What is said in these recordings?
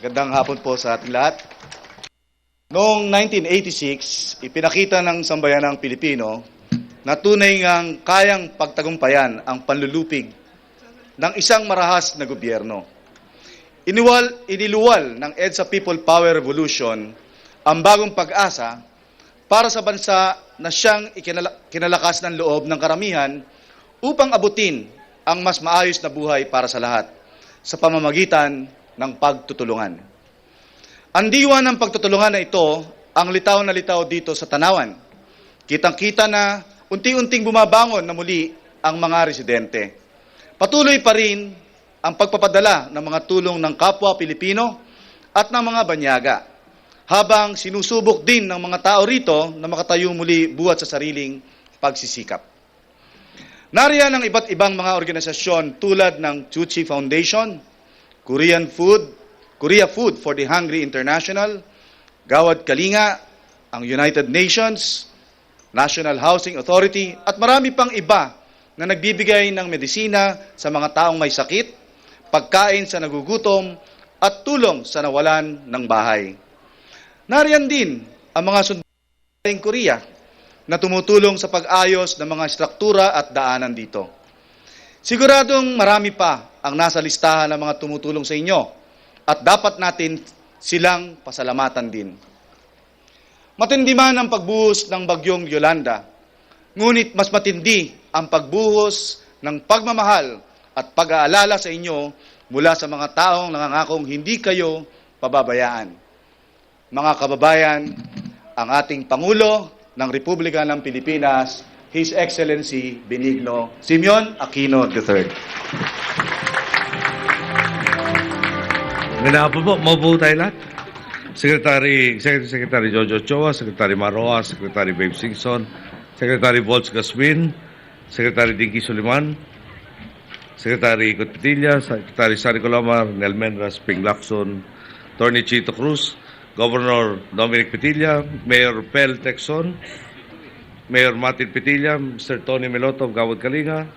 Gandang hapon po sa ating lahat. Noong 1986, ipinakita ng sambayanang Pilipino na tunay ngang kayang pagtagumpayan ang panlulupig ng isang marahas na gobyerno. Iniluwal ng EDSA People Power Revolution ang bagong pag-asa para sa bansa na siyang kinalakas ng loob ng karamihan upang abutin ang mas maayos na buhay para sa lahat sa pamamagitan ng pagtutulungan. Ang diwa ng pagtutulungan na ito ang litaw na litaw dito sa Tanawan. Kitang-kita na unti-unting bumabangon na muli ang mga residente. Patuloy pa rin ang pagpapadala ng mga tulong ng kapwa Pilipino at ng mga banyaga, habang sinusubok din ng mga tao rito na makatayo muli buhat sa sariling pagsisikap. Nariyan ang iba't ibang mga organisasyon tulad ng Chuchi Foundation, Korea Food for the Hungry International, Gawad Kalinga, ang United Nations, National Housing Authority, at marami pang iba na nagbibigay ng medisina sa mga taong may sakit, pagkain sa nagugutom, at tulong sa nawalan ng bahay. Nariyan din ang mga sundalong Korea na tumutulong sa pag-ayos ng mga struktura at daanan dito. Siguradong marami pa ang nasa listahan ng mga tumutulong sa inyo at dapat natin silang pasalamatan din. Matindi man ang pagbuhos ng bagyong Yolanda, ngunit mas matindi ang pagbuhos ng pagmamahal at pag-aalala sa inyo mula sa mga taong nangangakong hindi kayo pababayaan. Mga kababayan, ang ating Pangulo ng Republika ng Pilipinas, His Excellency Benigno Simeon Aquino III. Magandang hapon po. Maupo tayo lahat. Secretary Jojo Ochoa, Secretary Maroa, Secretary Babe Singson, Secretary Volz Gaswin, Secretary Dinky Suliman, Secretary Ikot Petilla, Secretary Sari Colomar, Nelmenras Ping Lacson, Attorney Chito Cruz, Governor Dominic Petilla, Mayor Pel Texon, Mayor Martin Petilla, Mr. Tony Melotov, Gawad Kalinga,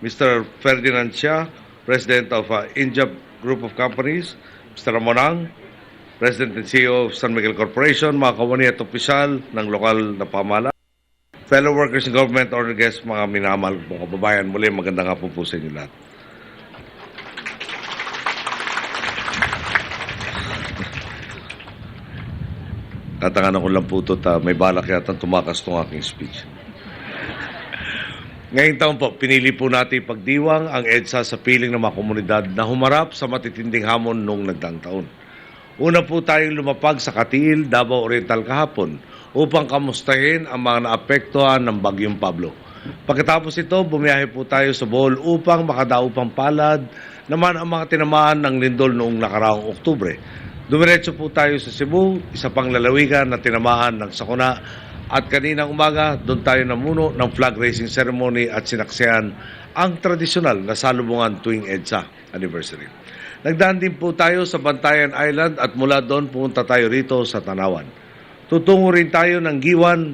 Mr. Ferdinand Shah, President of Injab Group of Companies, Mr. Ramonang, President and CEO of San Miguel Corporation, mga kawani at opisyal ng lokal na pamahalaan, fellow workers in government, honor guests, mga minamahal mga kababayan, muli magandang hapon po sa inyo lahat. Tatanganan ko lang po ito, may balak yata tumakas itong aking speech. Ngayong taon po, pinili po natin pagdiwang ang EDSA sa piling ng mga komunidad na humarap sa matitinding hamon noong nagdaang taon. Una po tayong lumapag sa Katiil, Davao Oriental kahapon upang kamustahin ang mga naapektuhan ng Bagyong Pablo. Pagkatapos ito, bumiyahe po tayo sa Bohol upang makadaupang palad naman ang mga tinamaan ng lindol noong nakaraang Oktubre. Dumiretso po tayo sa Cebu, isa pang lalawigan na tinamaan ng sakuna, at kaninang umaga doon tayo namuno ng flag raising ceremony at sinaksihan ang tradisyonal na salubungan tuwing EDSA anniversary. Nagdaan din po tayo sa Bantayan Island at mula doon pumunta tayo rito sa Tanawan. Tutungo rin tayo ng Giwan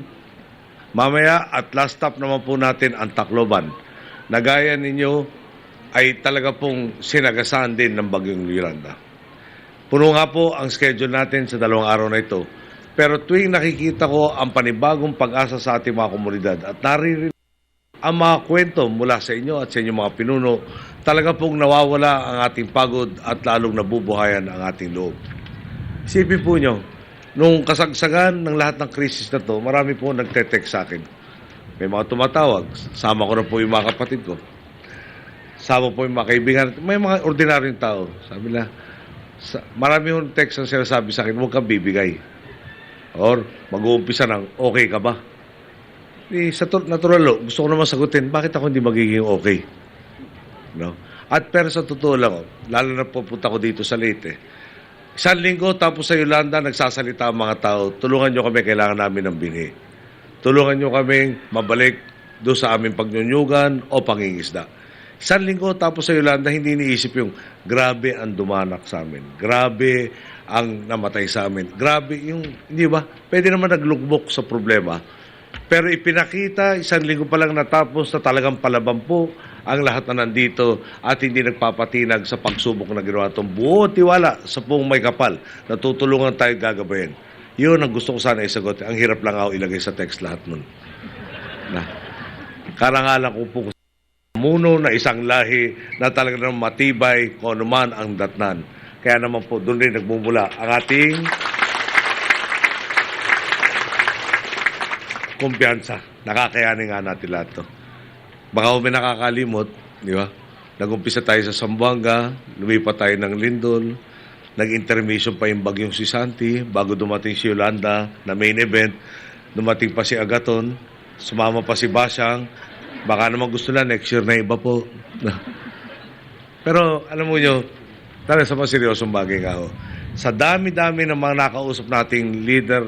mamaya at last stop naman po natin ang Tacloban. Nagaya ninyo ay talaga pong sinagasaan din ng Bagyong Yolanda. Puno nga po ang schedule natin sa 2 araw na ito. Pero tuwing nakikita ko ang panibagong pag-asa sa ating mga komunidad at naririnig ang mga kwento mula sa inyo at sa inyong mga pinuno, talaga pong nawawala ang ating pagod at lalong nabubuhayan ang ating loob. Isipin po nyo, nung kasagsagan ng lahat ng krisis na to, marami po nagte-text sa akin. May mga tumatawag, sama ko na po yung mga kapatid ko. Sama po yung mga kaibigan. May mga ordinaryong tao. Sabi na, marami yung text ang sinasabi sa akin, huwag kang bibigay. Or mag-uumpisa ng, okay ka ba? Sa natural, gusto ko naman sagutin, bakit ako hindi magiging okay? No? At pero sa totoo lang, lalo na pupunta ko dito sa Leyte, 1 linggo tapos sa Yolanda, nagsasalita ang mga tao, tulungan nyo kami, kailangan namin ng binhi. Tulungan nyo kami mabalik doon sa aming pagnyunyugan o pangingisda. 1 linggo tapos sa Yolanda, hindi iniisip yung grabe ang dumanak sa amin. Grabe ang namatay sa amin. Grabe yung, hindi ba? Pwede naman naglukbok sa problema. Pero ipinakita, 1 linggo pa lang natapos na talagang palaban po ang lahat na nandito at hindi nagpapatinag sa pagsubok na ginawa itong buo tiwala sa pong may kapal na tutulungan tayo gagabayan. Yun ang gusto ko sana isagot. Ang hirap lang ako ilagay sa text lahat nun. Karangalan ko po muno na isang lahi na talaga naman matibay kung ano man ang datnan. Kaya naman po doon rin nagmumula ang ating kumpiyansa. Nakakayanin nga natin lahat to. Baka may nakakalimot, di ba? Nag-umpisa tayo sa Zamboanga, lumipat tayo ng Lindol, nag-intermission pa yung bagyong si Santi, bago dumating si Yolanda na main event, dumating pa si Agaton, sumama pa si Basyang, baka naman gusto na next year na iba po. Pero alam mo nyo, talaga sa mga seryosong bagay nga ho, sa dami-dami ng mga nakausap nating leader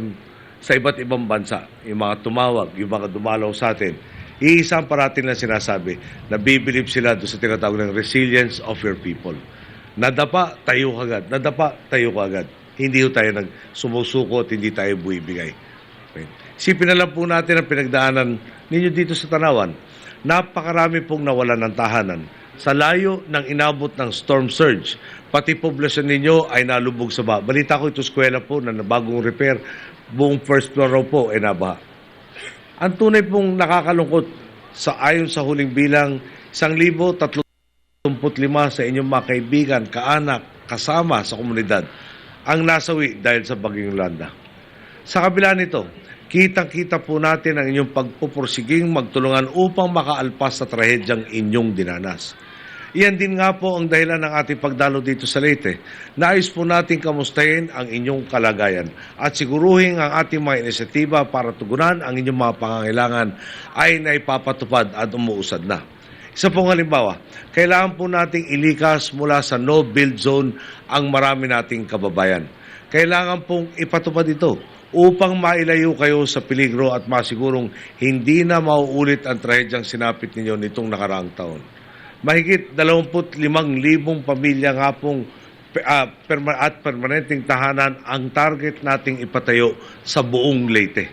sa iba't ibang bansa, yung mga tumawag, yung mga dumalaw sa atin, iisang parating lang sinasabi na bibilib sila doon sa tinatawag ng resilience of your people. Nadapa, tayo kagad. Nadapa, tayo kagad. Hindi ho tayo nagsumusuko at hindi tayo buibigay. Okay. Sipin na lang po natin ang pinagdaanan ninyo dito sa Tanawan. Napakarami pong nawalan ng tahanan. Sa layo ng inabot ng storm surge, pati poblasyon ninyo ay nalubog sa baha. Balita ko ito eskwela po na bagong repair, buong first floor raw po ay nabaha. Ang tunay pong nakakalungkot sa ayon sa huling bilang 1,335 sa inyong mga kaibigan, kaanak, kasama sa komunidad ang nasawi dahil sa bagyong Yolanda. Sa kabila nito, kitang-kita po natin ang inyong pagpupursiging magtulungan upang makaalpas sa trahedyang inyong dinanas. Iyan din nga po ang dahilan ng ating pagdalo dito sa Leyte. Nais po natin kamustahin ang inyong kalagayan at siguruhin ang ating mga inisyatiba para tugunan ang inyong mga pangangailangan ay naipapatupad at umuusad na. Isa pong halimbawa, kailangan po nating ilikas mula sa no-build zone ang marami nating kababayan. Kailangan pong ipatupad ito upang mailayo kayo sa peligro at masigurong hindi na mauulit ang trahedyang sinapit ninyo nitong nakaraang taon. Mahigit 25,000 pamilya nga pong at permanenteng tahanan ang target nating ipatayo sa buong Leyte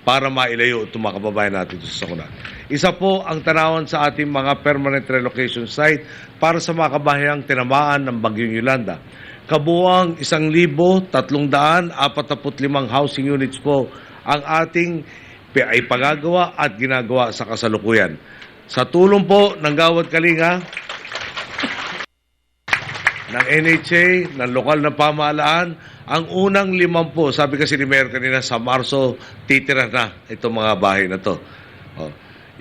para mailayo itong mga kababayan natin sa sakuna. Isa po ang Tanawan sa ating mga permanent relocation site para sa mga kabahayang tinamaan ng bagyong Yolanda. Kabuang 1,345 housing units po ang ating ay pagagawa at ginagawa sa kasalukuyan. Sa tulong po ng Gawad Kalinga, ng NHA, ng lokal na pamahalaan, ang unang 50, sabi kasi ni Mayor kanina, sa Marso, titira na itong mga bahay na to.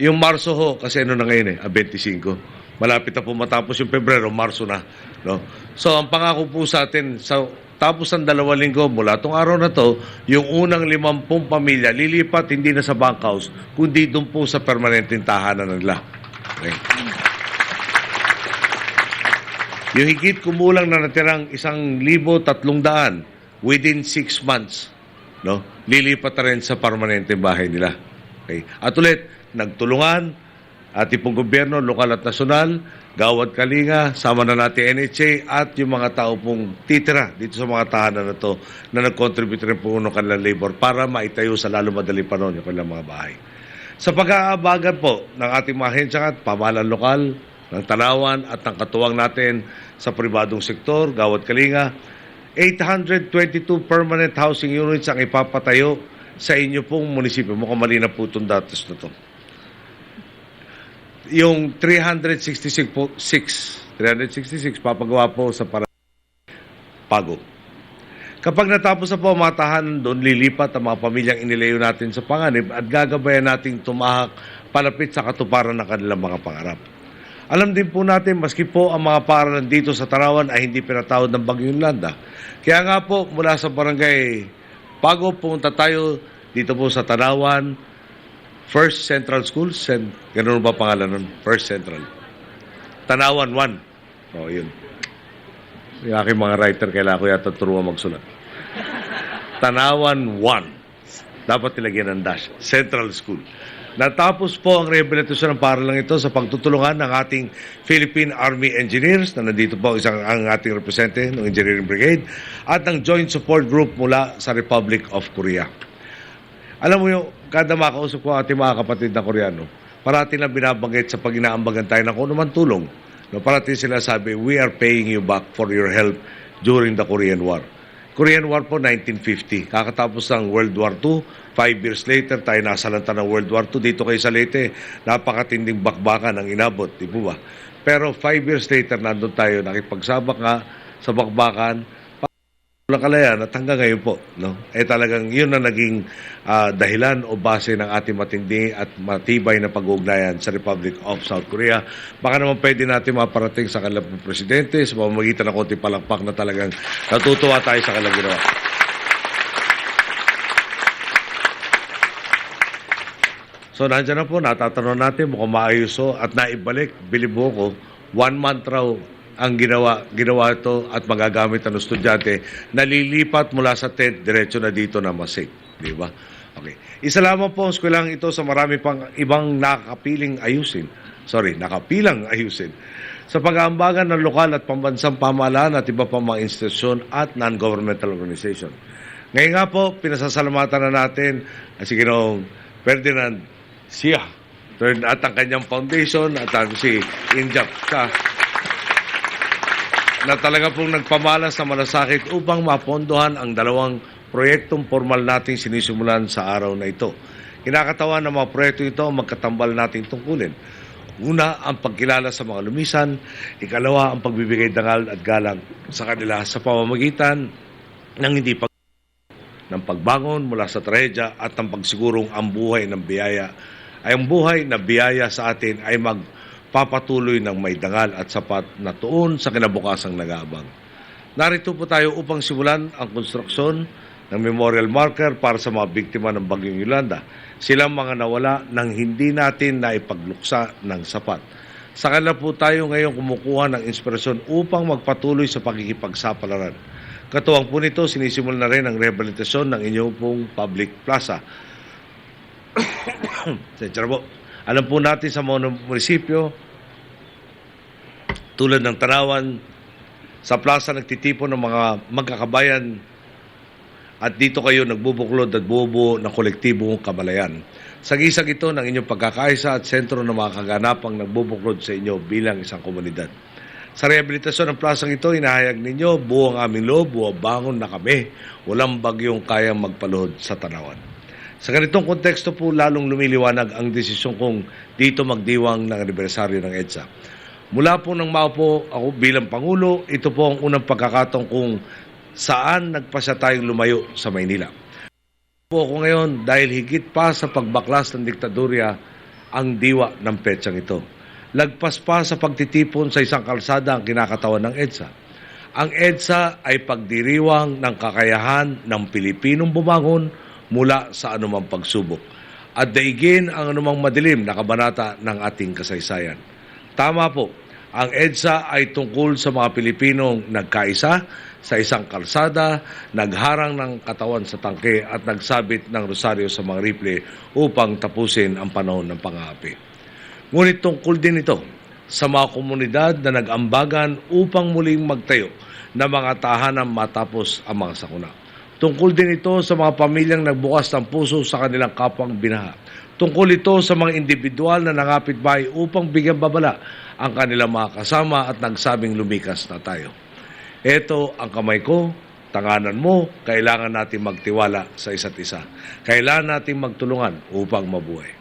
Yung Marso ho, kasi ano na ngayon 25. Malapit na po matapos yung Pebrero, Marso na. No? So, ang pangako po sa atin, sa tapos ng 2 linggo mula itong araw na to, yung unang 50 pamilya lilipat hindi na sa bunkhouse, kundi doon po sa permanenteng tahanan nila. Okay. Yung higit kumulang na natirang 1,300 within 6 months, no, lilipat na rin sa permanenteng bahay nila. Okay. At ulit, nagtulungan ating pong gobyerno, lokal at nasyonal, Gawad Kalinga, sama na natin NHA at yung mga tao pong titira dito sa mga tahanan na to na nag-contribute rin po ng kanilang labor para maitayo sa lalo madaling panahon yung kanilang mga bahay. Sa pag-aabagan po ng ating mga ahensya at pamahalaan lokal, ng Tanawan at ng katuwang natin sa pribadong sektor, Gawad Kalinga, 822 permanent housing units ang ipapatayo sa inyo pong munisipyo. Mukhang mali na po itong datos na to. Yung 366 papagawa po sa Pago. Kapag natapos na po ang mga tahanan doon, lilipat ang mga pamilyang inilayo natin sa panganib at gagabayan nating tumahak palapit sa katuparan ng kanilang mga pangarap. Alam din po natin, maski po ang mga paaralan dito sa Tanawan ay hindi pinatawad ng bagyong Yolanda. Kaya nga po, mula sa barangay Pago, pumunta tayo dito po sa Tanawan, First Central School, ganun ba pangalan nun? First Central. Tanawan 1. O, yun. Yung aking mga writer, kailangan ko yata turuan magsulat. Tanawan 1. Dapat nilagyan ng dash. Central School. Natapos po ang rehabilitasyon ng paaralang ito sa pagtutulungan ng ating Philippine Army Engineers na nandito po ang ating representative ng Engineering Brigade at ng Joint Support Group mula sa Republic of Korea. Alam mo yung, kada makausap ko ating mga kapatid na Koreano, Parati na binabanggit sa pag inaambagan tayo ng kung naman tulong. No, parati sila sabi, we are paying you back for your help during the Korean War. Korean War po, 1950. Kakatapos ng World War II, 5 years later, tayo nasalanta ng World War II. Dito kay Salete, napakatinding bakbakan ang inabot, di po ba? Pero 5 years later, nandun tayo, nakipagsabak nga sa bakbakan, walang kalayan at hanggang ngayon po, no? Talagang yun na naging dahilan o base ng ating matindi at matibay na pag-uugnayan sa Republic of South Korea. Baka naman pwede natin maparating sa kanilang presidente sa pamamagitan ng konting palakpak na talagang natutuwa tayo sa kanilang ginawa. So nandiyan na po, natatanong natin, mukhang maayos at naibalik, bilibo ko, 1 month raw ang ginawa ito at magagamit ng estudyante, nalilipat mula sa tent, diretso na dito na Masig. Di ba? Okay. Isa lamang po ang eskwelahan ito sa marami pang ibang nakapilang ayusin. Sa pag-aambagan ng lokal at pambansang pamahalaan at iba pang mga institusyon at non-governmental organization. Ngayon nga po, pinasasalamatan na natin si Ginoong Ferdinand Sia at ang kanyang foundation at si Injap na talaga pong nagpamalas na malasakit upang mapondohan ang dalawang proyektong formal nating sinisimulan sa araw na ito. Kinakatawan ng mga proyekto ito ang magkatambal nating tungkulin. Una, ang pagkilala sa mga lumisan. Ikalawa, ang pagbibigay dangal at galang sa kanila sa pamamagitan ng hindi ng pagbangon mula sa trahedya at ng pagsigurong ang buhay na biyaya sa atin ay papatuloy ng may dangal at sapat na tuon sa kinabukasang nag-aabang. Narito po tayo upang simulan ang konstruksyon ng memorial marker para sa mga biktima ng Bagyong Yolanda. Silang mga nawala nang hindi natin naipagluksa ng sapat. Sa kanila po tayo ngayon kumukuha ng inspirasyon upang magpatuloy sa pakikipagsapalaran. Katuwang po nito, sinisimulan na rin ang rehabilitasyon ng inyong pong public plaza. Alam po natin sa mga munisipyo, tulad ng Tanawan, sa plaza nagtitipon ng mga magkakabayan at dito kayo nagbubuklod at bubuo ng kolektibong kamalayan. Sagisag ito ng inyong pagkakaisa at sentro ng mga kaganapang nagbubuklod sa inyo bilang isang komunidad. Sa rehabilitasyon ng plasang ito, inahayag ninyo, buo ang aming loob, buo bangon na kami, walang bagyong kayang magpaluhod sa Tanawan. Sa ganitong konteksto po, lalong lumiliwanag ang desisyon kong dito magdiwang ng anibersaryo ng EDSA. Mula po nang maupo ako bilang Pangulo, ito po ang unang pagkakataon kung saan nagpasya tayong lumayo sa Maynila. Po ako ngayon dahil higit pa sa pagbaklas ng diktadurya ang diwa ng petsang ito. Lagpas pa sa pagtitipon sa isang kalsada ang kinakatawan ng EDSA. Ang EDSA ay pagdiriwang ng kakayahan ng Pilipinong bumangon mula sa anumang pagsubok at daigin ang anumang madilim na kabanata ng ating kasaysayan. Tama po, ang EDSA ay tungkol sa mga Pilipinong nagkaisa sa isang kalsada, nagharang ng katawan sa tangke at nagsabit ng rosaryo sa mga rifle upang tapusin ang panahon ng pang-aapi. Ngunit tungkol din ito sa mga komunidad na nag-ambagan upang muling magtayo ng mga tahanan matapos ang mga sakuna. Tungkol din ito sa mga pamilyang nagbukas ng puso sa kanilang kapwang binaha. Tungkol ito sa mga individual na nangapit-bahay upang bigyan babala ang kanilang mga kasama at nagsabing lumikas na tayo. Ito ang kamay ko, tanganan mo, kailangan natin magtiwala sa isa't isa. Kailangan natin magtulungan upang mabuhay.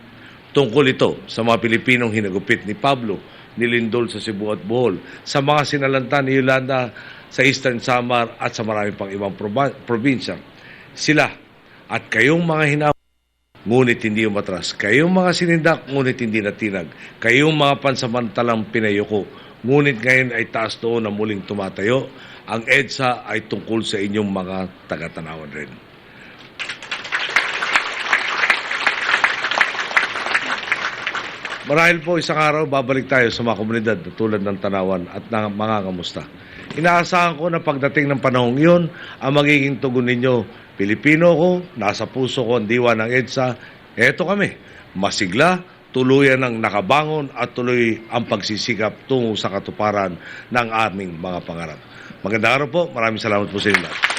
Tungkol ito sa mga Pilipinong hinagupit ni Pablo, ni Lindol sa Cebu at Bohol, sa mga sinalanta ni Yolanda sa Eastern Samar at sa marami pang ibang probinsya. Sila at kayong mga hinawa, ngunit hindi umatras. Kayong mga sinindak, ngunit hindi natinag. Kayong mga pansamantalang pinayuko, ngunit ngayon ay taas doon na muling tumatayo. Ang EDSA ay tungkol sa inyong mga taga-Tanawan rin. Marahil po isang araw, babalik tayo sa mga komunidad tulad ng Tanawan at ng mga kamusta. Inaasahan ko na pagdating ng panahong iyon, ang magiging tugon ninyo, Pilipino ko, nasa puso ko ang diwa ng EDSA, eto kami, masigla, tuluyan ng nakabangon at tuloy ang pagsisikap tungo sa katuparan ng aming mga pangarap. Magandang araw po, maraming salamat po sa inyo.